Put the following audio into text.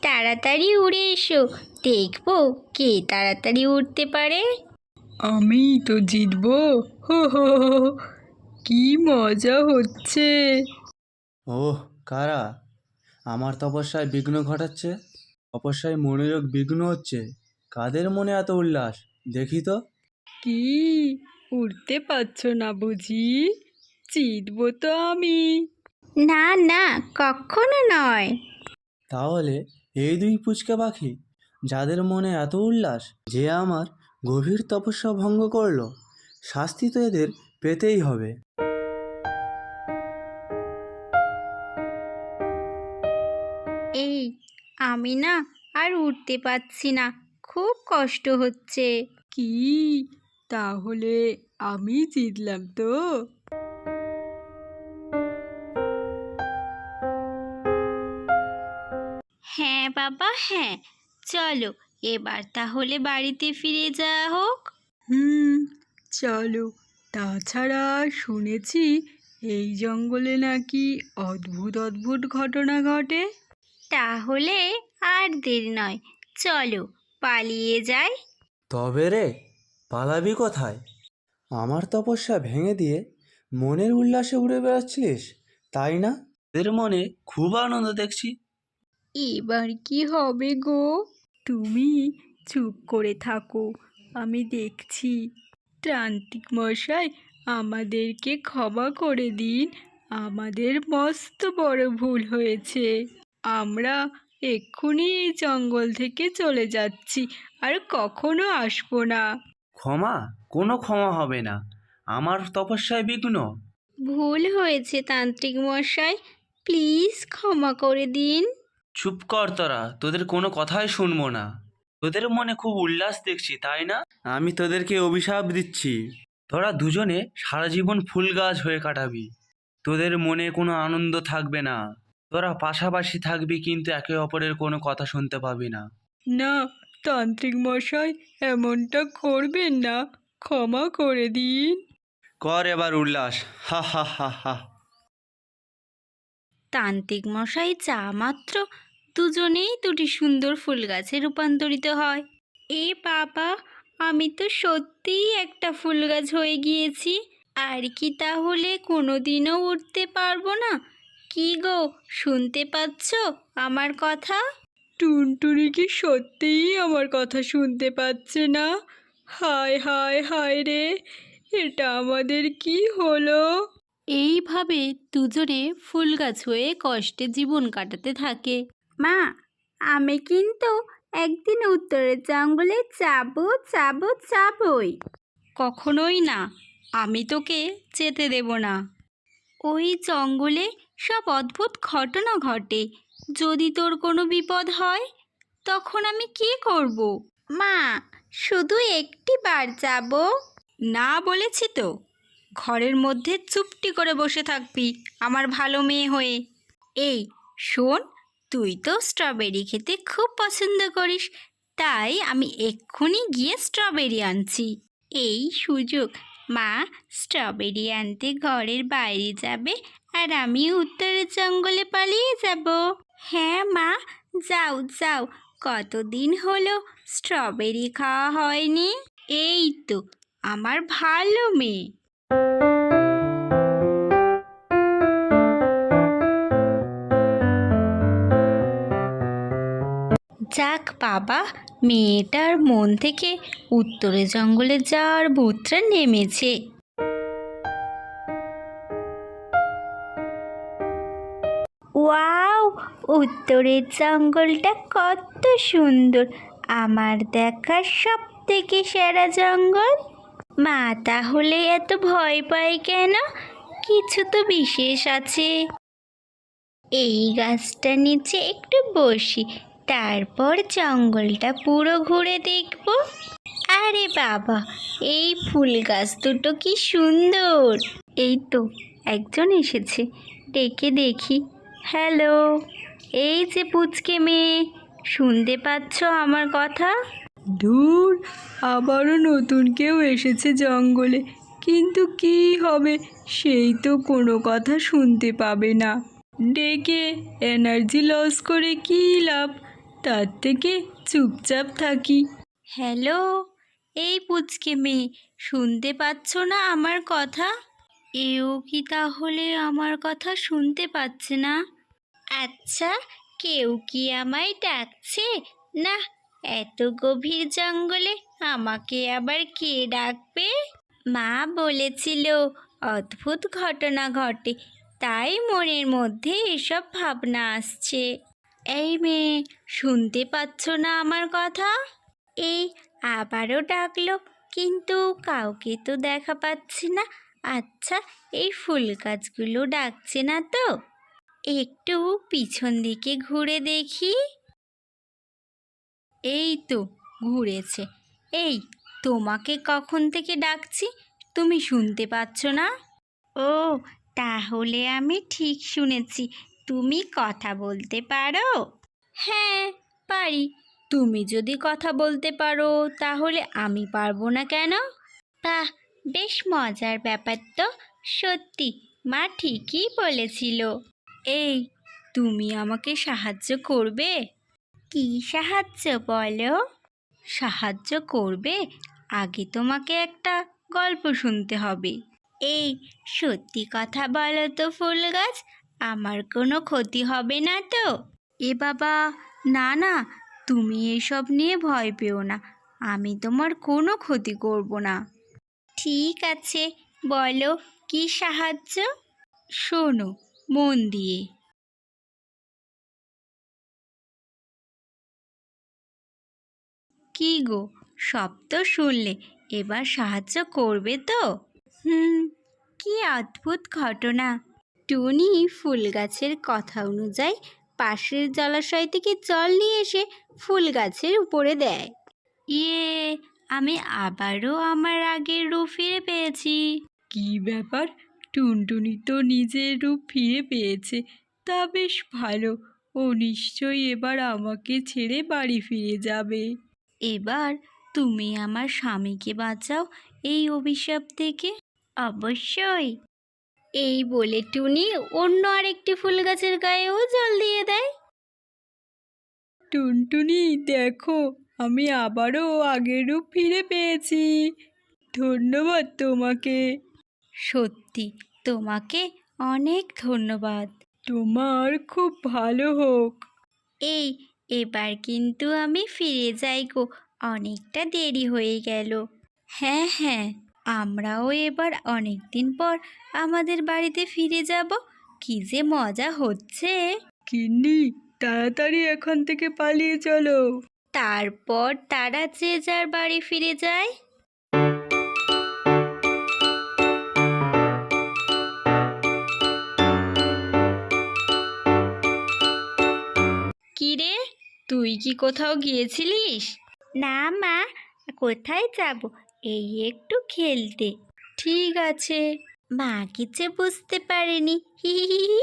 তাড়াতাড়ি উড়ে এসো, দেখবো কে তাড়াতাড়ি উঠতে পারে। আমি তো জিতবো। হো হো হো হো। কি মজা হচ্ছে। ওহ, কারা আমার তপস্যায় বিঘ্ন ঘটাচ্ছে? তপস্যায় মনোযোগ বিঘ্ন হচ্ছে। কাদের মনে এত উল্লাস দেখি তো। কি, উঠতে পারছো না বুঝি? জিতবো তো আমি। না না, কখনো নয়। তাহলে এই দুই পুচকে পাখি যাদের মনে এত উল্লাস, যে আমার গভীর তপস্যা ভঙ্গ করলো, শাস্তি তো এদের পেতেই হবে। এই, আমি না আর উঠতে পারছি না, খুব কষ্ট হচ্ছে। কি, তাহলে আমি জিতলাম তো? হ্যাঁ বাবা হ্যাঁ, চলো এবার তাহলে বাড়িতে ফিরে যাওয়া হোক। চলো। তাছাড়া শুনেছি এই জঙ্গলে নাকি অদ্ভুত অদ্ভুত ঘটনা ঘটে। তাহলে আর দেরি নয়, চলো পালিয়ে যাই। তবে রে, পালাবি কোথায়? আমার তপস্যা ভেঙে দিয়ে মনের উল্লাসে উড়ে বেড়াচ্ছিলিস, তাই না? এদের মনে খুব আনন্দ দেখছি। এবার কি হবে গো? তুমি চুপ করে থাকো, আমি দেখছি। তান্ত্রিক মশাই, আমাদেরকে ক্ষমা করে দিন। আমাদের মস্ত বড় ভুল হয়েছে। আমরা এক্ষুনি এই জঙ্গল থেকে চলে যাচ্ছি, আর কখনো আসবো না। ক্ষমা? কোনো ক্ষমা হবে না। আমার তপস্যায় বিঘ্ন। ভুল হয়েছে তান্ত্রিক মশাই, প্লিজ ক্ষমা করে দিন। চুপ কর তোরা, তোদের কোনো কথাই শুনবো না। তোদের মনে খুব উল্লাস দেখছি, তাই না? আমি তোদেরকে অভিশাপ দিচ্ছি, তোরা দুজনে সারা জীবন ফুল গাছ হয়ে কাটাবি। তোদের মনে কোনো আনন্দ থাকবে না। তোরা পাশাপাশি থাকবি কিন্তু একে অপরের কোনো কথা শুনতে পাবি না। না, তান্ত্রিক মশাই, এমনটা করবেন না। ক্ষমা করে দিন। কর এবার উল্লাস, হা হা হা হা। তান্ত্রিক মশাই চা মাত্র দুজনেই দুটি সুন্দর ফুল গাছে রূপান্তরিত হয়। এ বাবা, আমি তো সত্যিই একটা ফুল গাছ হয়ে গিয়েছি। আর কি তাহলে কোনোদিনও উঠতে পারবো না? কি গো, শুনতে পাচ্ছ আমার কথা? টুনটুনি কি সত্যিই আমার কথা শুনতে পাচ্ছে না? হায় হায় হায় রে, এটা আমাদের কি হলো? এইভাবে দুজনে ফুল গাছ হয়ে কষ্টে জীবন কাটাতে থাকে। মা, আমি কিন্তু একদিন উত্তরের জঙ্গলে যাবই। কখনোই না, আমি তোকে যেতে দেব না। ওই জঙ্গলে সব অদ্ভুত ঘটনা ঘটে, যদি তোর কোনো বিপদ হয় তখন আমি কি করব? মা, শুধু একটি বার যাব। না বলেছি তো, ঘরের মধ্যে চুপটি করে বসে থাকবি আমার ভালো মেয়ে হয়ে। এই শোন, তুই তো স্ট্রবেরি খেতে খুব পছন্দ করিস, তাই আমি এক্ষুনি গিয়ে স্ট্রবেরি আনছি। এই সুযোগ, মা স্ট্রবেরি আনতে ঘরের বাইরে যাবে আর আমি উত্তরের জঙ্গলে পালিয়ে যাব। হ্যাঁ মা, যাও যাও, কতদিন হলো স্ট্রবেরি খাওয়া হয়নি। এই তো আমার ভালো মেয়ে। যাক বাবা, মেয়েটার মন থেকে উত্তরে জঙ্গলে যাওয়ার ভূতটা নেমেছে। ওয়াও, উত্তরের জঙ্গলটা কত সুন্দর, আমার দেখা সব থেকে সেরা জঙ্গল। মা তাহলে এত ভয় পায় কেন? কিছু তো বিশেষ আছে। এই গাছটার নিচে একটু বসি, তারপর জঙ্গলটা পুরো ঘুরে দেখব। আরে বাবা, এই ফুল গাছ দুটো কি সুন্দর। এই তো একজন এসেছে, ডেকে দেখি। হ্যালো, এই যে পুচকে মেয়ে, শুনতে পাচ্ছ আমার কথা? দূর, আবারও নতুন কেউ এসেছে জঙ্গলে, কিন্তু কি হবে, সেই তো কোনো কথা শুনতে পাবে না। ডেকে এনার্জি লস করে কী লাভ, তার থেকে চুপচাপ থাকি। হ্যালো, এই পুচকে মেয়ে, শুনতে পাচ্ছ না আমার কথা? এও কি তাহলে আমার কথা শুনতে পাচ্ছে না? আচ্ছা, কেউ কি আমায় ডাকছে? না, এত গভীর জঙ্গলে আমাকে আবার কে ডাকবে? মা বলেছিল অদ্ভুত ঘটনা ঘটে, তাই মনের মধ্যে এসব ভাবনা আসছে। এই মেয়ে, শুনতে পাচ্ছ না আমার কথা? এই আবারও ডাকলো, কিন্তু কাউকে তো দেখা পাচ্ছি না। আচ্ছা, এই ফুল গাছগুলো ডাকছে না তো? একটু পিছন দিকে ঘুরে দেখি। এই তো ঘুরেছে। এই, তোমাকে কখন থেকে ডাকছি, তুমি শুনতে পাচ্ছ না? ও, তাহলে আমি ঠিক শুনেছি, তুমি কথা বলতে পারো? হ্যাঁ, পারি। তুমি যদি কথা বলতে পারো তাহলে আমি পারবো না কেন? বাহ, বেশ মজার ব্যাপার তো। সত্যি, মা ঠিকই বলেছিল। এই, তুমি আমাকে সাহায্য করবে? কি সাহায্য বলো? সাহায্য করবে? আগে তোমাকে একটা গল্প শুনতে হবে। এই, সত্যি কথা বলো তো ফুল গাছ, আমার কোনো ক্ষতি হবে না তো? এ বাবা, না না, তুমি এসব নিয়ে ভয় পেও না, আমি তোমার কোনো ক্ষতি করব না। ঠিক আছে, বলো কি সাহায্য। শোনো মন দিয়ে। কি গো, সব তো শুনলে, এবার সাহায্য করবে তো? কি অদ্ভুত ঘটনা। টুনি ফুল গাছের কথা অনুযায়ী পাশের জলাশয় থেকে জল নিয়ে এসে ফুল গাছের উপরে দেয়। ইয়ে, আমি আবারও আমার আগের রূপ ফিরে পেয়েছি। কি ব্যাপার, টুনটুনি তো নিজের রূপ ফিরে পেয়েছে, তা বেশ ভালো। ও নিশ্চয়ই এবার আমাকে ছেড়ে বাড়ি ফিরে যাবে। এবার তুমি আমার স্বামীকে বাঁচাও এই অভিশাপ থেকে। অবশ্যই। এই বলে টুনি অন্য আরেকটি ফুল গাছের গায়েও জল দিয়ে দেয়। টুনটুনি, দেখো, আমি আবারও আগের রূপ ফিরে পেয়েছি। ধন্যবাদ তোমাকে। সত্যি, তোমাকে অনেক ধন্যবাদ। তোমার খুব ভালো হোক। এই, এবার কিন্তু আমি ফিরে যাই গো, অনেকটা দেরি হয়ে গেল। হ্যাঁ হ্যাঁ, আমরাও এবার অনেক দিন পর আমাদের বাড়িতে ফিরে যাব। কি যে মজা হচ্ছে। গিন্নি, তাড়াতাড়ি এখান থেকে পালিয়ে চলো। তারপর তারা যে যার বাড়ি ফিরে যায়। কিরে, তুই কি কোথাও গিয়েছিলিস? না মা, কোথায় যাব, এই একটু খেলতে। ঠিক আছে। মা কিছু বুঝতে পারেনি, হি হি হি হি।